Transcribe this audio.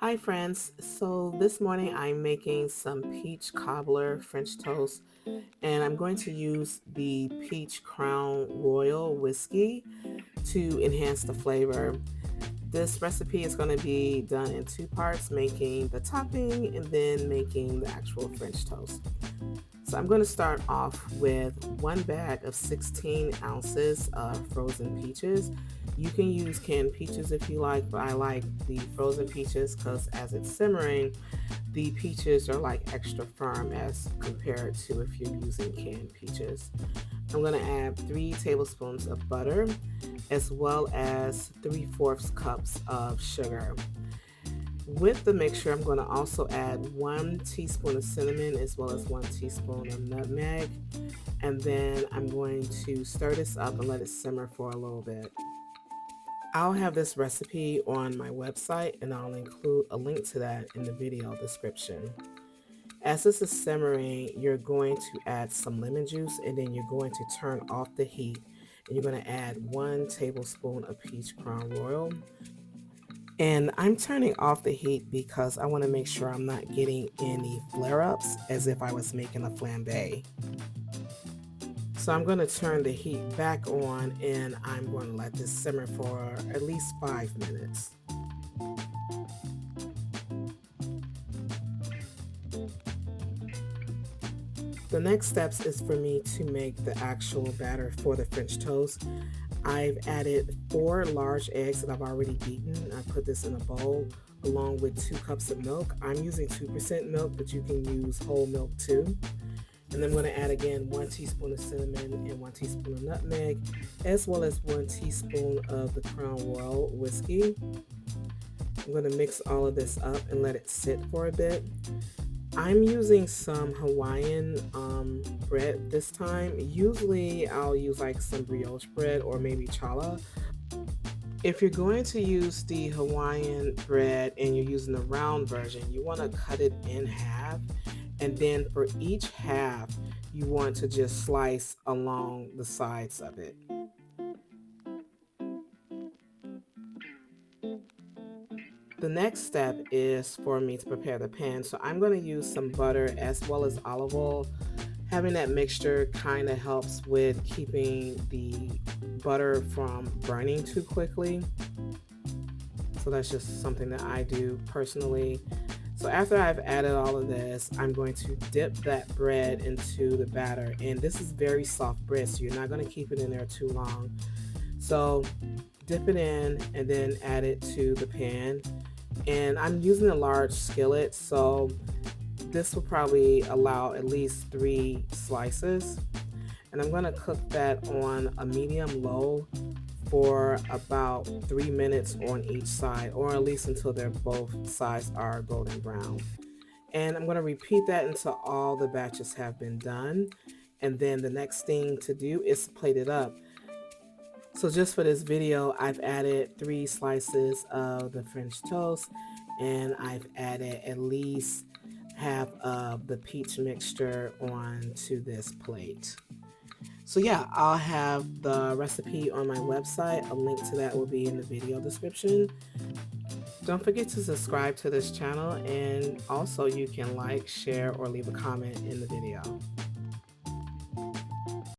Hi friends, so this morning I'm making some peach cobbler French toast and I'm going to use the peach crown royal whiskey to enhance the flavor. This recipe is going to be done in two parts, making the topping and then making the actual French toast. So I'm going to start off with one bag of 16 ounces of frozen peaches. You can use canned peaches if you like, but I like the frozen peaches because as it's simmering, the peaches are like extra firm as compared to if you're using canned peaches. I'm going to add 3 tablespoons of butter as well as 3/4 cups of sugar. With the mixture, I'm going to also add 1 teaspoon of cinnamon as well as 1 teaspoon of nutmeg. And then I'm going to stir this up and let it simmer for a little bit. I'll have this recipe on my website and I'll include a link to that in the video description. As this is simmering, you're going to add some lemon juice and then you're going to turn off the heat and you're going to add 1 tablespoon of peach crown royal. And I'm turning off the heat because I want to make sure I'm not getting any flare-ups as if I was making a flambe. So I'm going to turn the heat back on and I'm going to let this simmer for at least 5 minutes. The next steps is for me to make the actual batter for the French toast. I've added 4 large eggs that I've already beaten. I put this in a bowl along with 2 cups of milk. I'm using 2% milk, but you can use whole milk too. And then I'm going to add again 1 teaspoon of cinnamon and 1 teaspoon of nutmeg, as well as 1 teaspoon of the Crown Royal whiskey. I'm going to mix all of this up and let it sit for a bit. I'm using some Hawaiian bread this time. Usually I'll use like some brioche bread or maybe challah. If you're going to use the Hawaiian bread and you're using the round version, you want to cut it in half. And then for each half, you want to just slice along the sides of it. The next step is for me to prepare the pan. So I'm going to use some butter as well as olive oil. Having that mixture kind of helps with keeping the butter from burning too quickly. So that's just something that I do personally. So after I've added all of this, I'm going to dip that bread into the batter. And this is very soft bread, so you're not going to keep it in there too long. So dip it in and then add it to the pan. And I'm using a large skillet, so this will probably allow at least 3 slices. And I'm going to cook that on a medium low for about 3 minutes on each side, or at least until they're both sides are golden brown. And I'm going to repeat that until all the batches have been done. And then the next thing to do is plate it up. So just for this video, I've added 3 slices of the French toast and I've added at least half of the peach mixture onto this plate. So yeah, I'll have the recipe on my website. A link to that will be in the video description. Don't forget to subscribe to this channel and also you can like, share, or leave a comment in the video.